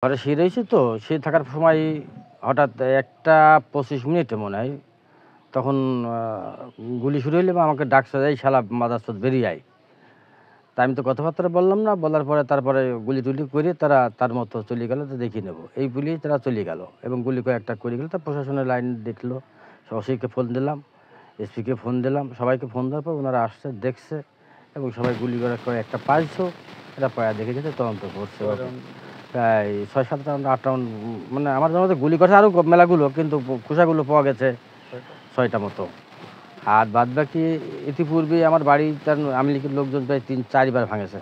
ঘরে শুয়ে রয়েছি তো, শুয়ে থাকার সময় হঠাৎ 1টা 25 মিনিটে মনে হয় তখন গুলি শুরু হইলে আমাকে ডাকছে, "এই শালা মাদারচোদ বেরিয়ে আয়।" তা আমি তো কথাবার্তা বললাম না। বলার পরে তারপরে গুলি টুলি করে তারা তার মতো চলে গেল, তো দেখিয়ে নেব এই বলেই তারা চলে গেল এবং গুলি কয়েকটা করে গেল। তা প্রশাসনের লাইন দেখলো, ওসিকে ফোন দিলাম, এসপিকে ফোন দিলাম, সবাইকে ফোন দেওয়ার পর ওনারা আসছে, দেখছে এবং সবাই গুলি করে কয়েকটা পাইছো, এরা পায়া দেখে গেছে, তদন্ত করছে। প্রায় 6-7 রাউন্ড 8 রাউন্ড, মানে আমার জানাতে গুলি করছে আরও মেলাগুলো, কিন্তু খোসাগুলো পাওয়া গেছে 6টা মতো। আর বাদ বাকি ইতিপূর্বে আমার বাড়ি তার আওয়ামী লীগের লোকজন প্রায় 3-4 বার ভাঙেছে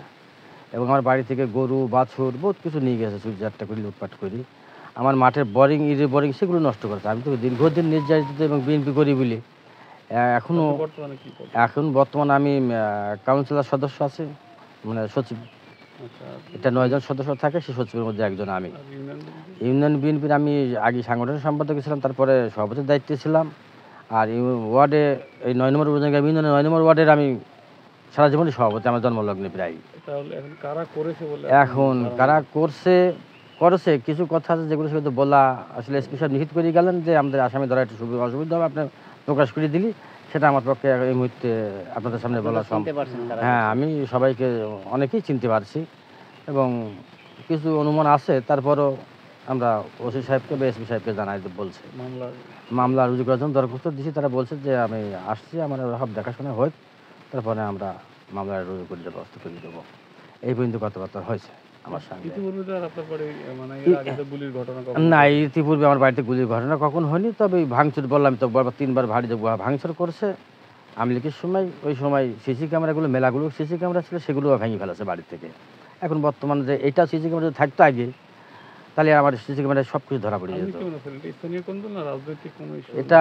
এবং আমার বাড়ি থেকে গরু বাছুর বহুত কিছু নিয়ে গেছে, চুরি চারটা করে লুটপাট করি। আমার মাঠের বোরিং বোরিং সেগুলো নষ্ট করেছে। আমি তো দীর্ঘদিন নির্যাতিত এবং বিএনপি করি বলি এখনও। এখন বর্তমানে আমি কাউন্সিলর সদস্য আছি, মানে সচিব। এটা 9 জন সদস্য থাকে, সেই সচিবের মধ্যে একজন আমি। ইউনিয়ন বিএনপির আমি আগে সাংগঠনিক সম্পাদক ছিলাম, তারপরে সভাপতির দায়িত্বে ছিলাম। আর ওয়ার্ডে এই 9 নম্বর ইউনিয়নের 9 নম্বর ওয়ার্ডের আমি সারা জীবনই সভাপতি, আমার জন্মলগ্নে প্রায়। এখন কারা করেছে কিছু কথা আছে যেগুলো সেগুলো বলা আসলে এসপি সাহেব নিশ্চিত করে গেলেন যে আমাদের আসামি ধরা একটু অসুবিধা হবে, আপনি প্রকাশ করে দিলি, সেটা আমার পক্ষে এই মুহূর্তে আপনাদের সামনে বলা সম্ভব। হ্যাঁ, আমি সবাইকে অনেকেই চিনতে পারছি এবং কিছু অনুমান আছে, তারপরও আমরা ওসি সাহেবকে বা এসপি সাহেবকে জানাই বলছে মামলা রুজু করার জন্য দরখাস্ত দিয়েছি। তারা বলছে যে আমি আসছি, আমার সব দেখাশোনা হোক, তারপরে আমরা মামলা রুজু করে ব্যবস্থা করে দেবো। এই পর্যন্ত কথাবার্তা হয়েছে আমার সঙ্গে। না, ইতিপূর্বে আমার বাড়িতে গুলির ঘটনা কখন হয়নি, তবে ভাঙচুর বললাম তো 3বার ভারী ভাঙচুর করছে আওয়ামী লীগের সময়। ওই সময় সিসি ক্যামেরাগুলো মেলাগুলো সিসি ক্যামেরা ছিল, সেগুলো ভেঙে ফেলেছে বাড়ি থেকে। এখন বর্তমানে যে এইটা সিসি ক্যামেরা যদি থাকতো আগে, তাহলে আমার সিসি ক্যামেরায় সব কিছু ধরা পড়ে যেত। এটা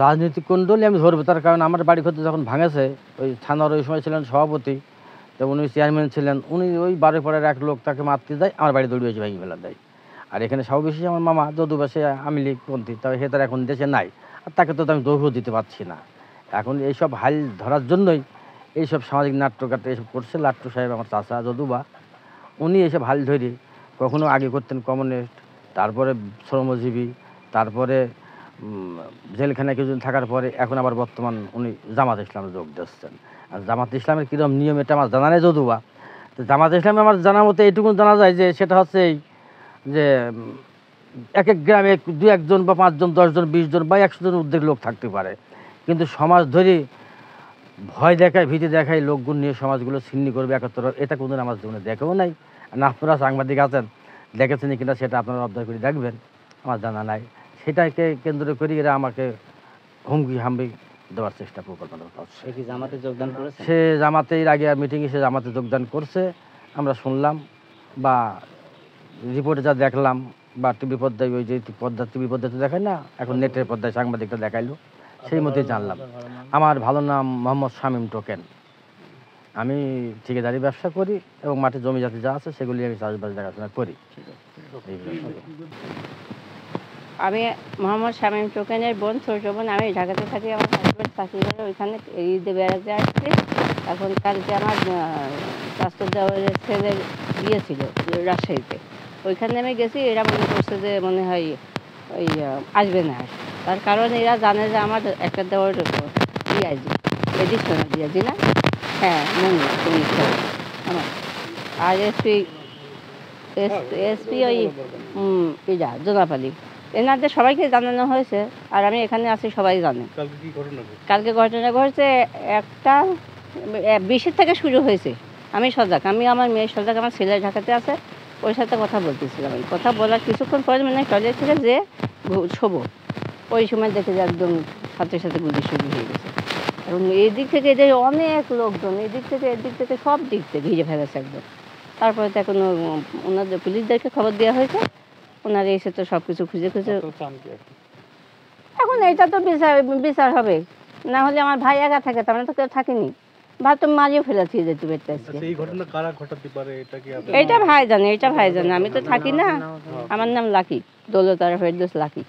রাজনৈতিক কোন দলই আমি ধরবো, তার কারণ আমার বাড়ি ঘর যখন ভাঙেছে, ওই থানার ওই সময় ছিলেন সভাপতি, তো উনি চেয়ারম্যান ছিলেন, উনি ওই বাড়ির পরের এক লোক তাকে মারতে যায়, আমার বাড়ি দৌড়ে এসে ভেঙে ফেলা দেয়। আর এখানে সর্বশেষে আমার মামা যদুবাসে আওয়ামী লীগ পন্থী, তবে সে তার এখন দেশে নাই, আর তাকে তো আমি দৌড়ও দিতে পারছি না। এখন এইসব হাল ধরার জন্যই এইসব সামাজিক নাট্যকাট্য এইসব করছে। লাট্টু সাহেব আমার চাচা যদুবা, উনি এইসব হাল ধরে কখনো আগে করতেন কমিউনিস্ট, তারপরে শ্রমজীবী, তারপরে জেলখানায় কিছুদিন থাকার পরে এখন আবার বর্তমান উনি জামাত ইসলামে যোগ দিচ্ছেন। আর জামাত ইসলামের কীরকম নিয়ম এটা আমার জানা নেই যদুবা। তো জামাত ইসলামে আমার জানার মতো এইটুকু জানা যায় যে সেটা হচ্ছে এই যে এক এক গ্রামে 2-1 জন বা 5 জন 10 জন 20 জন বা 100 জন উদ্যোগ লোক থাকতে পারে, কিন্তু সমাজ ধরে ভয় দেখায় ভীতি দেখায় লোকগুলো নিয়ে সমাজগুলো ছিন্ন করবে একাত্তর, এটা কোনোদিন আমার জীবনে দেখেও নাই। না আপনারা সাংবাদিক আছেন, দেখেছেন কিনা সেটা আপনারা অবদান করে দেখবেন, আমার জানা নাই। সেটাকে কেন্দ্র করে এরা আমাকে হুমকি হামকি দেওয়ার চেষ্টা পরিকল্পনা করছে। জামাতে যোগদান করেছে, সে জামাতে এর আগে মিটিংয়ে সে জামাতে যোগদান করছে, আমরা শুনলাম বা রিপোর্টে যা দেখলাম, বা টিভি পর্দায় ওই যে টিভি পর্দায় তো দেখায় না, এখন নেটের পর্দায় সাংবাদিকটা দেখাইলো, সেই মতোই জানলাম। আমার ভালো নাম মোহাম্মদ শামীম টোকেন। আমি ঠিকাদারি ব্যবসা করি এবং মাঠে জমি জাতি যা আছে সেগুলি আমি চাষবাস দেখাশোনা করি। আমি মোহাম্মদ শামীম টোকেনের বোন, ছোট বোন। আমি ঢাকাতে থাকি, আমার হাজব্যান্ড চাকরি করে ওইখানে, ঈদে বেড়াতে আসছি। এখন কালকে আমার স্বাস্থ্য দেওয়ার ছেলের বিয়ে ছিল রাজশাহীতে, ওইখানে আমি গেছি। এরা মনে করছে যে মনে হয় ওই আসবে না, তার কারণ এরা জানে যে আমার একটা দেওয়ার দিয়াজি এডিশনাল দিয়াজি না, হ্যাঁ মনে আমার। আর এসপি ওই ইরা জোনাপালি, এনাদের সবাইকে জানানো হয়েছে। আর আমি এখানে আছি, সবাই জানে। কালকে ঘটনা ঘটছে 1টা 20 থেকে শুরু হয়েছে। আমি সজাগ, আমি আমার মেয়ে সজাগ, আমার ছেলে ঢাকাতে আছে, ওর সাথে কথা বলতেছিলাম। আমি কথা বলার কিছুক্ষণ পরে মানে টয়লেট থেকে যে শোবো, ওই সময় দেখে যে একদম সাথে সাথে গুলি শুরু হয়ে গেছে। এবং এই দিক থেকে এদের অনেক লোকজন, এদিক থেকে সব দিক থেকে ঘিরে ফেলেছে একদম। তারপরে তো এখন ওনাদের পুলিশদেরকে খবর দেওয়া হয়েছে, ওনারা এসে তো সব কিছু খুঁজে এখন এইটা তো বিচার হবে। না হলে আমার ভাই একা থাকে, তার মানে তো কেউ থাকেনি, ভাই তো মারিয়ে ফেলেছি যেতে পেতে। এটা ভাই জানে, আমি তো থাকি না। আমার নাম লাকি, দৌলতারা ফেরদৌস লাকি।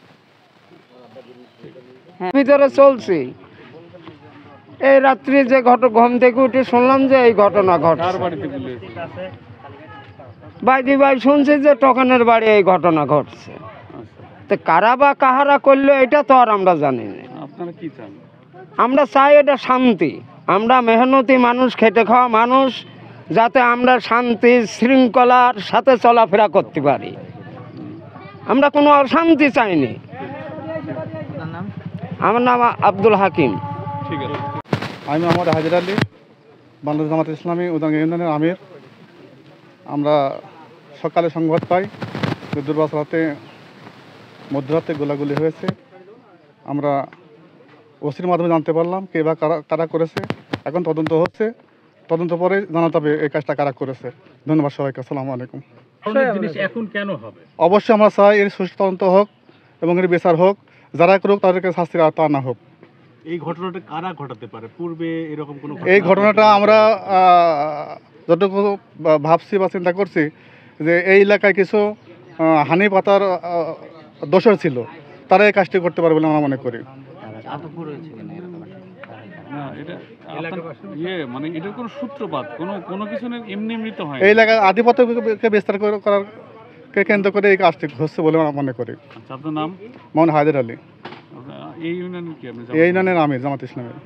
হ্যাঁ, ভিতরে চলছে। এই রাত্রি যে ঘুম থেকে উঠে শুনলাম যে এই ঘটনা ঘটছে। বাইদি ভাই শুনছি যে টোকানের বাড়ি এই ঘটনা ঘটছে। আচ্ছা, তো কারা বা কাহারা করলো এটা তো আর আমরা জানি না। আপনারা কি চান? আমরা চাই এটা শান্তি। আমরা মেহনতি মানুষ, খেটে খাওয়া মানুষ, যাতে আমরা শান্তি শৃঙ্খলার সাথে চলাফেরা করতে পারি। আমরা কোনো অশান্তি চাইনি। আমার নাম আব্দুল হাকিম। ঠিক আছে। আমি মোহাম্মদ হায়দার আলী, বাংলাদেশ জামাত ইসলামী উদাঙ্গা ইউনিয়নের আমির। আমরা সকালে সংবাদ পাই যে দুর্বাসরাতে মধ্যরাতে গোলাগুলি হয়েছে। আমরা ওসির মাধ্যমে জানতে পারলাম কে বা কারা কারা করেছে। এখন তদন্ত হচ্ছে, তদন্ত পরে জানাতে হবে এই কাজটা কারা করেছে। ধন্যবাদ সবাইকে। আসসালামু আলাইকুম। জিনিস এখন কেন হবে? অবশ্যই আমরা চাই এর সুষ্ঠু তদন্ত হোক এবং এর বিচার হোক। যারা করুক তাদেরকে শাস্তির আওতা আনা হোক। এই ঘটনাটা কারা ঘটাতে পারে? পূর্বে এরকম কোনো এই ঘটনাটা আমরা যতটুকু ভাবছি বা চিন্তা করছি যে এই এলাকায় কিছু হানি পাতার দোষর ছিল, তারা এই কাজটি করতে পারে বলে আমরা মনে করি। না, এটা মানে এটার কোনো সূত্রপাত কোনো কিছু না, এমনি এমনি তো হয়। এই এলাকায় আধিপত্যকে বিস্তার করার কেন্দ্র করে এই কাজটি হচ্ছে বলে আমরা মনে করি। আচ্ছা, আপনার নাম? মোহাম্মদ হায়দার আলী, এই ইউনিয়নের কি আপনি? এই ইউনিয়নের আমির জামাত ইসলামের।